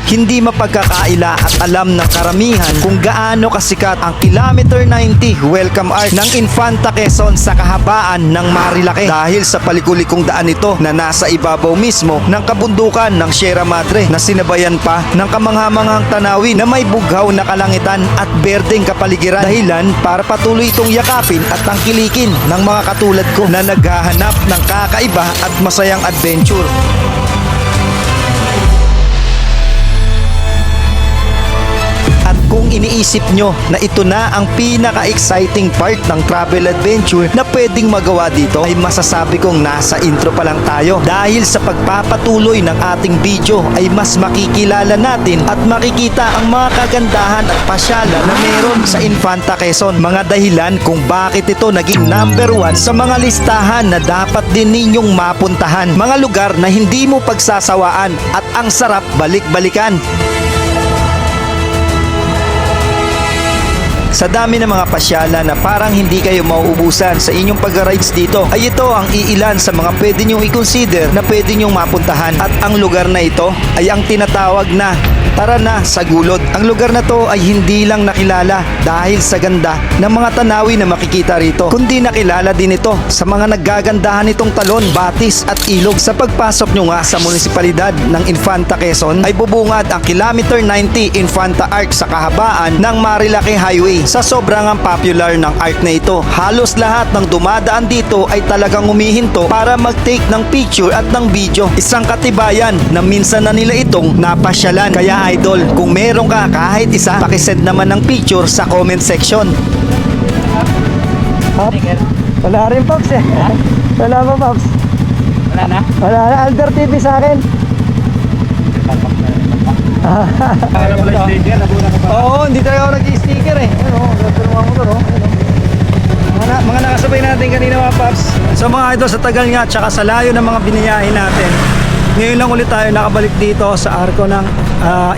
Hindi mapagkakaila at alam ng karamihan kung gaano kasikat ang Kilometer 90 welcome arch ng Infanta Quezon sa kahabaan ng Marilake dahil sa palikulikong daan ito na nasa ibabaw mismo ng kabundukan ng Sierra Madre na sinabayan pa ng kamanghamanghang tanawin na may bughaw na kalangitan at berdeng kapaligiran, dahilan para patuloy itong yakapin at tangkilikin ng mga katulad ko na naghahanap ng kakaiba at masayang adventure. Kung iniisip nyo na ito na ang pinaka-exciting part ng travel adventure na pwedeng magawa dito, ay masasabi kong nasa intro pa lang tayo, dahil sa pagpapatuloy ng ating video ay mas makikilala natin at makikita ang mga kagandahan at pasyalan na meron sa Infanta Quezon, mga dahilan kung bakit ito naging number 1 sa mga listahan na dapat din ninyong mapuntahan, mga lugar na hindi mo pagsasawaan at ang sarap balik-balikan. Sa dami ng mga pasyala na parang hindi kayo mauubusan sa inyong pag-rides dito, ay ito ang iilan sa mga pwede nyong i-consider na pwede nyong mapuntahan. At ang lugar na ito ay ang tinatawag na Tara na sa Gulod. Ang lugar na to ay hindi lang nakilala dahil sa ganda ng mga tanawin na makikita rito, kundi nakilala din ito sa mga naggagandahan nitong talon, batis at ilog. Sa pagpasok nyo nga sa munisipalidad ng Infanta Quezon ay bubungad ang Kilometer 90 Infanta Arch sa kahabaan ng Marilake Highway. Sa sobrang popular ng arc na ito, halos lahat ng dumadaan dito ay talagang humihinto para mag-take ng picture at ng video. Isang katibayan na minsan na nila itong napasyalan. Kaya idol, kung meron ka kahit isa, pakisend naman ng picture sa comment section. Wala rin Pops eh. Wala ba Pops? Wala na? Wala na, Alder TV sa akin. Oo, hindi tayo nag-sticker eh. Mga nakasabay natin kanina mga Pops. So mga idol, sa tagal nga tsaka sa layo ng mga biniyahin natin, ngayon lang ulit tayo nakabalik dito sa arko ng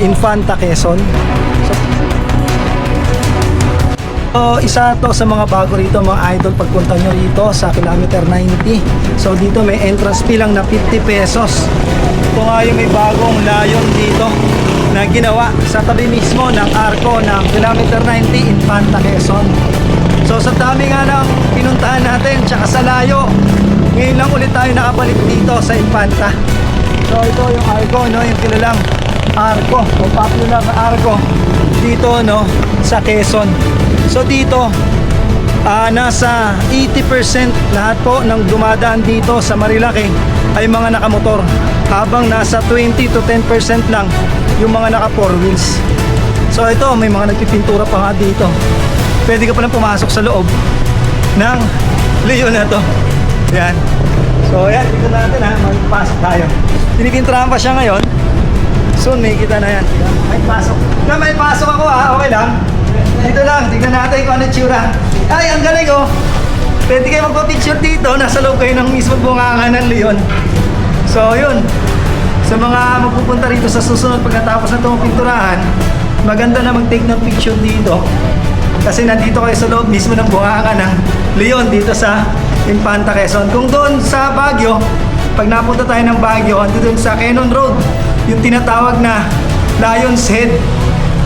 Infanta Quezon. So isa to sa mga bago rito mga idol pagpunta nyo rito sa Kilometer 90. So dito may entrance fee lang na 50 pesos. Ito nga yung may bagong layon dito na ginawa sa tabi mismo ng arko ng Kilometer 90 Infanta Quezon. So sa dami nga ng pinuntahan natin tsaka sa layo, ngayon lang ulit tayo nakabalik dito sa Infanta. So ito yung arko, no, yung kilalang arko o popular na arko dito, no, sa Quezon. So dito nasa 80% lahat po ng dumadaan dito sa Marilake ay mga nakamotor, habang nasa 20 to 10% lang yung mga naka 4 wheels. So ito, may mga nagpipintura pa nga dito. Pwede ka palang pumasok sa loob ng leon na to. Yan. So yan, dito natin ha, magpasok tayo. Pinipintrahan pa siya ngayon. Soon may kita na yan. May pasok. May pasok ako ha, okay lang. Dito lang, tignan natin kung ano tsura. Ay, ang galing oh. Pwede kayo magpa-picture dito, nasa loob kayo ng mismo bungangan ng leon. So yun, sa mga magpupunta rito sa susunod pagkatapos na itong pinturahan, maganda na mag-take ng picture dito. Kasi nandito kayo sa loob mismo ng bungangan ng leon dito sa Infanta Quezon. Kung doon sa Baguio, pag napunta tayo ng Baguio, ando doon sa Cannon Road, yung tinatawag na Lion's Head.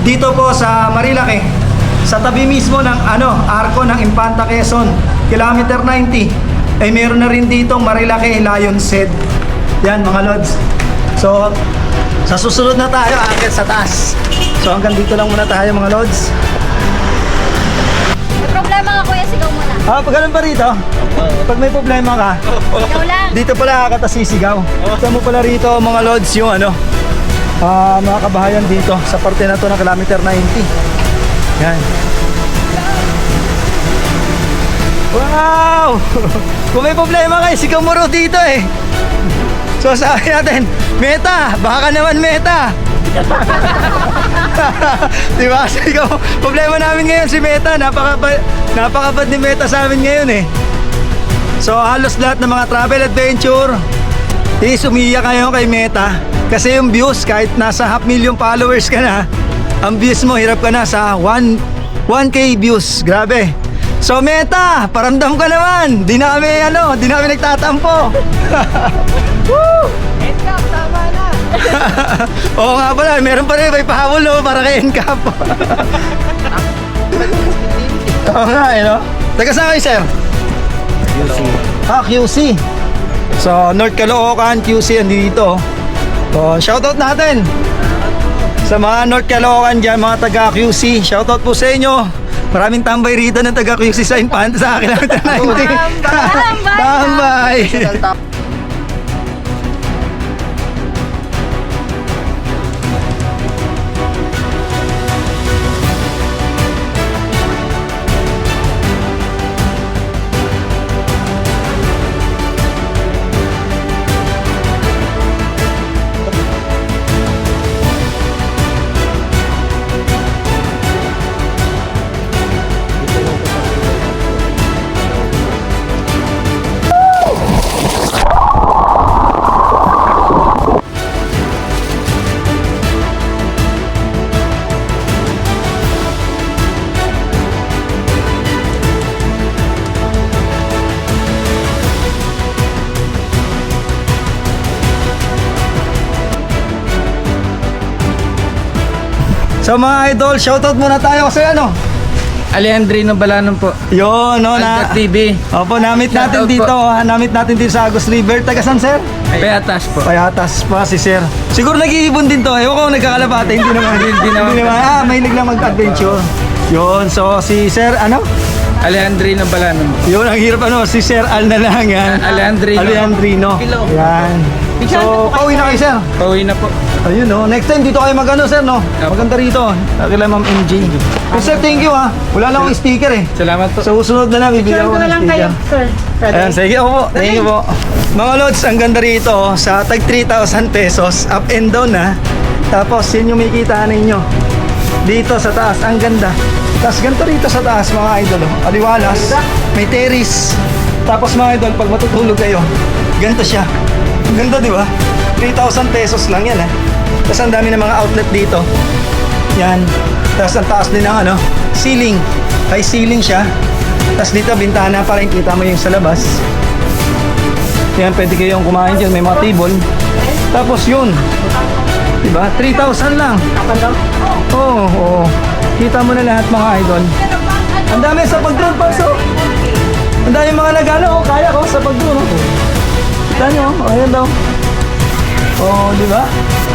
Dito po sa Marilake, sa tabi mismo ng arko ng Infanta Quezon, Kilometer 90, ay meron na rin ditong Marilake Lion's Head. Yan mga lods. So sa susunod na tayo aakyat sa taas. So hanggang dito lang muna tayo mga lods. May problema ka kuya, sigaw mo na. Pag ganun pa rito, pag may problema ka, Sigaw lang. dito pala katasisigaw. Ito mo pala rito mga lods yung mga kabahayan dito sa parte na to ng Kilometer 90. Yan. Wow! Kung may problema kayo, sigaw mo rin dito eh. So sabi natin, Meta, baka naman Meta. Diba? Sigaw, problema namin ngayon si Meta, napakabad ni Meta sa amin ngayon eh. So halos lahat ng mga travel adventure is umiiyak kayo kay Meta. Kasi yung views, kahit nasa 500,000 followers ka na, ang views mo, hirap ka na sa 1K views. Grabe. So Meta, paramdam ka naman. Di na kami nagtatampo. Woo! Heads up, tama na. Oo nga pala, meron pa rin, may pahabol no, para kay NCAP. Oo nga eh, no? Taga saan kayo, sir? QC. QC. So, North Caloocan, QC, andito. So, shoutout natin sa mga North Caloocan dyan, mga taga QC. Shoutout po sa inyo. Maraming tambay rito ng taga QC sa Infante sa akin. Tambay! So mga idol, shoutout muna tayo kasi ano? Alejandrino Balanon po. Yun, no, na. Alta TV. Opo, namit natin Shoutout dito, namit natin dito sa Agos River. Taga saan, sir? Payatas po. Payatas pa si sir. Siguro nag-iibon din to. Ewan ko kung nagkakalapate. Hindi naman. Hindi naman. Mahilig lang mag-adventure. Yun, so si sir, ano? Alejandrino Balanon. Yun, ang hirap ano, si Sir Al na lang yan. Alejandrino. Yan. So, pauwi na kayo, sir. Pauwi na po. Ayun, no. Next time dito kayo mag-ano, sir, no? Maganda rito. Kila Ma'am MJ. Sir, thank you, ha. Wala lang akong sticker, eh. Salamat po. Sa susunod na lang, bibigyan ko ng sticker. sir. Ayan, sige po. Thank you po. Mga lods, ang ganda rito, sa tag 3,000 pesos, up and down na. Tapos, yun yung makikita ninyo. Dito sa taas, ang ganda. Tapos ganito rito sa taas, mga idol, oh. Aliwalas, may terrace. Tapos mga idol, pag matutulog kayo, ganito siya. Ang ganda, di ba? 3,000 pesos lang yan, ha. Tapos ang dami ng mga outlet dito. Yan. Tapos ang taas din ng ano, ceiling. High ceiling siya. Tapos dito, bintana para kita mo yung sa labas. Yan, pwede kayong kumain dyan. May mga table. Tapos yun. Diba? 3,000 lang. Oo, oo. Kita mo na lahat, mga idol. Ang dami sa pag-drone pa, so. Ang dami mga nagano, oh. Kaya ko sa pag-drone, oh. Kita nyo, oh. Ayan daw. Oh, di ba?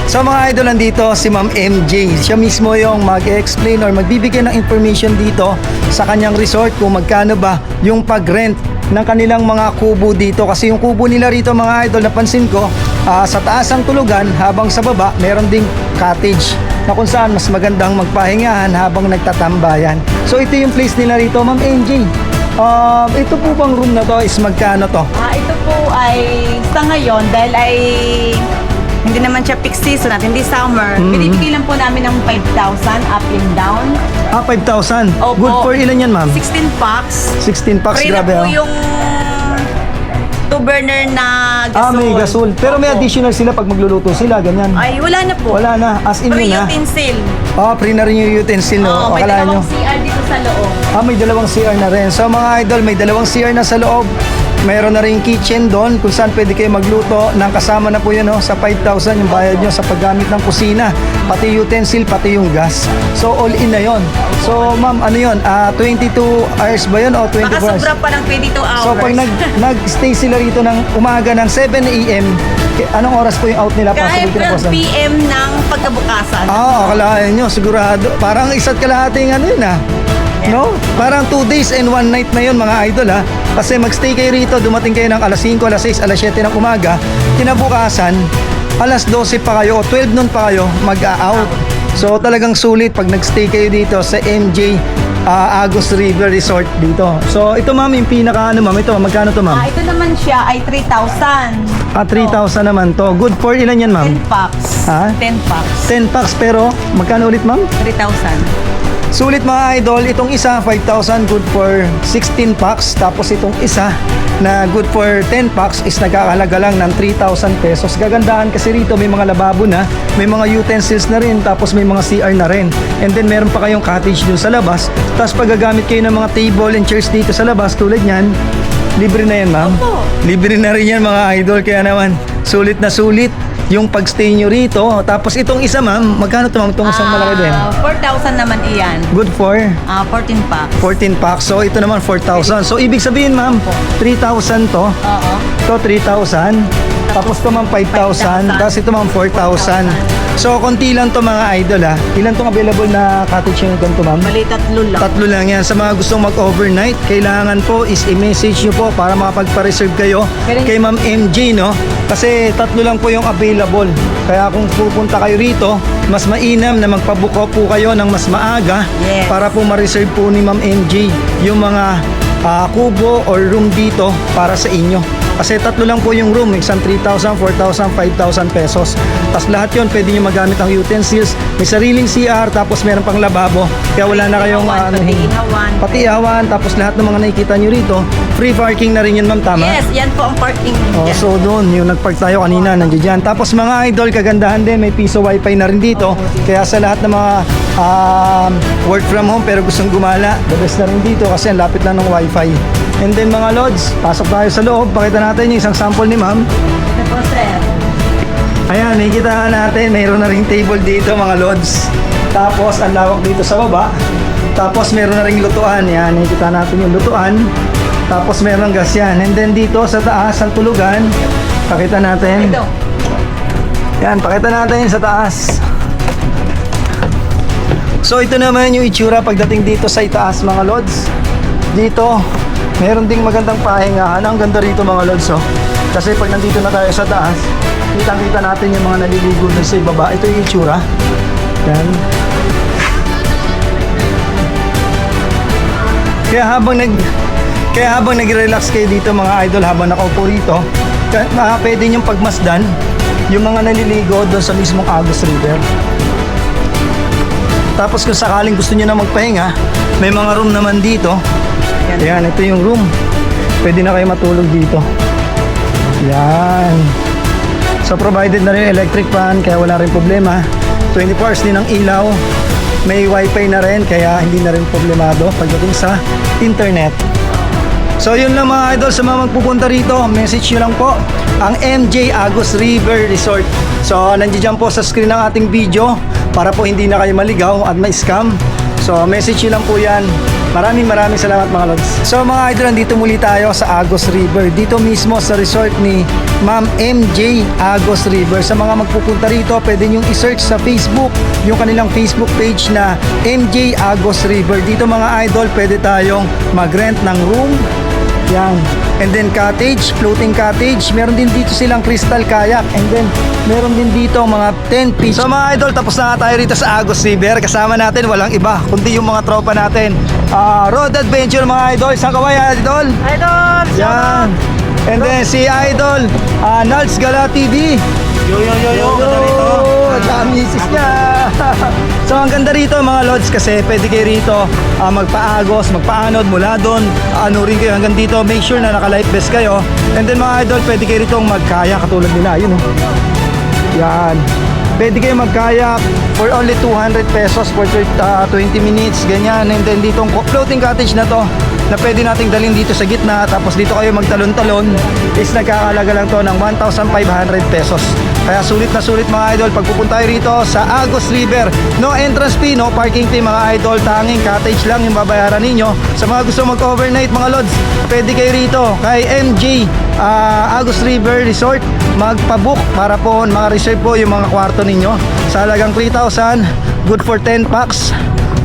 So mga idol, nandito si Ma'am MJ. Siya mismo yung mag-explain or magbibigay ng information dito sa kanyang resort kung magkano ba yung pag-rent ng kanilang mga kubo dito. Kasi yung kubo nila rito, mga idol, napansin ko, sa taas ang tulugan, habang sa baba, meron ding cottage na kung saan mas magandang magpahingahan habang nagtatambayan. So ito yung place nila rito, Ma'am MJ. Ito po bang room na to is magkano to? Ito po ay sa ngayon dahil ay hindi naman siya peak season at hindi summer. Binibigay lang po namin ng 5,000 up and down. 5,000. Opo. Good for ilan yan, ma'am? 16 packs. 16 packs, Free grabe. na po oh. yung 2-burner na gasol. May gasol. Pero may Opo. additional sila pag magluluto sila, ganyan. Ay, wala na po. Wala na. As in Free yun na. utensil. Free na rin yung utensil, no? Oo, may Akalaan nyo. dalawang CR dito sa loob. May dalawang CR na rin. So mga idol, may dalawang CR na sa loob. Mayroon na rin kitchen doon kung saan pwede kayo magluto. Nang kasama na po yun, no? Sa 5,000 yung bayad nyo sa paggamit ng kusina. Pati utensil, pati yung gas. So all in na yon. So ma'am, ano yun? 22 hours ba yun o 24 Baka hours? sobra pa ng 22 hours. So pag nag-stay sila rito ng umaga ng 7 a.m., anong oras po yung out nila? kahit Possible 12 p.m. ng pagkabukasan. akalain nyo, sigurado. Parang isa't kalahating ano yun, ha? No? Parang 2 days and 1 night na yun, mga idol, ha? Kasi magstay kayo rito, dumating kayo ng alas 5, alas 6, alas 7 ng umaga, kinabukasan, alas 12 pa kayo o 12 nun pa kayo mag-out. So talagang sulit pag nagstay kayo dito sa MJ Agos River Resort dito. So ito ma'am, yung pinaka ano ma'am, ito magkano to ma'am? Ito naman siya ay 3,000. 3,000 naman to. Good for ilan yan ma'am? 10 packs. Ha? 10 packs. 10 packs pero magkano ulit ma'am? 3,000. Sulit mga idol, itong isa 5,000 good for 16 packs, tapos itong isa na good for 10 packs is nagkakahalaga lang ng 3,000 pesos. Gagandahan kasi rito may mga lababo na, may mga utensils na rin, tapos may mga CR na rin. And then meron pa kayong cottage dun sa labas. Tapos pag gagamit kayo ng mga table and chairs dito sa labas tulad niyan, libre na yan ma'am. Opo. Libre na rin yan mga idol, kaya naman sulit na sulit yung pagstay nyo rito. Tapos itong isa ma'am, magkano to ma'am? Itong isang malaki din. 4,000 naman iyan. Good for 14 packs. 14 packs. So ito naman 4,000. So ibig sabihin ma'am, 3,000 to. Oo. Ito 3,000. Tapos ito ma'am 5,000. Tapos ito ma'am 4,000. So konti lang to mga idol ha. Ilan tong available na cottage yung ganito ma'am? Mali, 3 lang. Tatlo lang yan. Sa mga gustong mag-overnight, kailangan po is i-message nyo po para makapagpa-reserve kayo kay Ma'am MJ, no? Kasi tatlo lang po yung available. Kaya kung pupunta kayo rito, mas mainam na magpabuko po kayo ng mas maaga Yes. para po ma-reserve po ni Ma'am MJ yung mga kubo or room dito para sa inyo. Kasi tatlo lang po yung room, isang 3,000, 4,000, 5,000 pesos. Tapos lahat yun, pwede nyo magamit ang utensils. May sariling CR, tapos meron pang lababo. Kaya wala na kayong pati ihawan. Tapos lahat ng mga nakikita nyo rito, free parking na rin yun ma'am, tama? Yes, yan po ang parking. Oh, Yan. so doon, yung nagpark tayo kanina, nandiyan dyan. Tapos mga idol, kagandahan din, may piso wifi na rin dito. Kaya sa lahat ng mga work from home pero gustong gumala, the best na rin dito kasi ang lapit lang ng wifi. And then mga lods, pasok tayo sa loob. Pakita natin yung isang sample ni ma'am. Ito po, sir. Ayan, nakikita natin, mayroon na ring table dito mga lods. Tapos ang lawak dito sa baba. Tapos meron na ring lutuan. Yan, nakikita natin yung lutuan. Tapos meron gas yan. And then dito sa taas, ang tulugan. Pakita natin. Ito. Yan, pakita natin sa taas. So ito naman yung itsura pagdating dito sa itaas mga lods. Dito, meron ding magandang pahingahan. Ang ganda rito mga lods, oh. Kasi pag nandito na tayo sa taas, kitang-kita natin yung mga naliligo dun sa ibaba. Ito yung itsura. Yan. Kaya habang nag-relax kayo dito mga idol, habang nakaupo rito, pwede niyong pagmasdan yung mga naliligo doon sa mismong Agus River. Tapos kung sakaling gusto niyo na magpahinga, may mga room naman dito. Yan, ito yung room. Pwede na kayo matulog dito. Yan. So provided na rin electric fan, kaya wala rin problema. 24 hours din ang ilaw. May wifi na rin, kaya hindi na rin problemado pagdating sa internet. So yun lang mga idol, sa mga magpupunta rito, message nyo lang po ang MJ Agus River Resort. So nandiyan po sa screen ng ating video para po hindi na kayo maligaw at ma-scam. So message nyo lang po yan. Maraming salamat mga lods. So mga idol, nandito muli tayo sa Agus River. Dito mismo sa resort ni Ma'am MJ Agus River. Sa mga magpupunta rito, pwede nyong i-search sa Facebook yung kanilang Facebook page na MJ Agus River. Dito mga idol, pwede tayong mag-rent ng room. Yan. And then cottage, floating cottage. Meron din dito silang crystal kayak. And then meron din dito mga 10 pitch. So mga idol, tapos na nga tayo rito sa Agus River. Kasama natin walang iba kundi yung mga tropa natin. Road Adventure mga idol. Saan ka ba yan, idol? Idol! Yan. And then si idol, Nals Gala TV. Yo. Ganda rito. Misis niya. So ang ganda rito mga lods kasi pwede kayo rito magpaagos, magpaanod mula doon. Ano rin kayo hanggang dito. Make sure na naka-life vest kayo. And then mga idol, pwede kayo rito magkaya katulad nila. Yun, oh. Yan. Pwede kayo magkayak for only 200 pesos for 20 minutes, ganyan. And then dito floating cottage na to na pwede nating dalhin dito sa gitna, tapos dito kayo magtalon-talon, is nagkakalaga lang to ng 1,500 pesos. Kaya sulit na sulit mga idol pag pupunta kayo rito sa Agus River. No entrance fee, no parking fee mga idol, tanging cottage lang yung babayaran ninyo. Sa mga gusto mag-overnight mga lods, pwede kayo rito kay MJ Agus River Resort magpabook para po maka-reserve po yung mga kwarto ninyo sa halagang 3,000, good for 10 packs.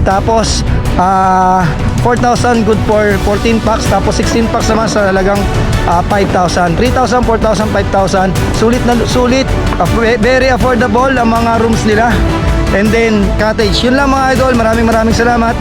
Tapos 4,000 good for 14 packs. Tapos 16 packs naman sa halagang 5,000. 3,000, 4,000, 5,000. Sulit na sulit. Very affordable ang mga rooms nila. And then cottage. Yun lang mga idol. Maraming salamat.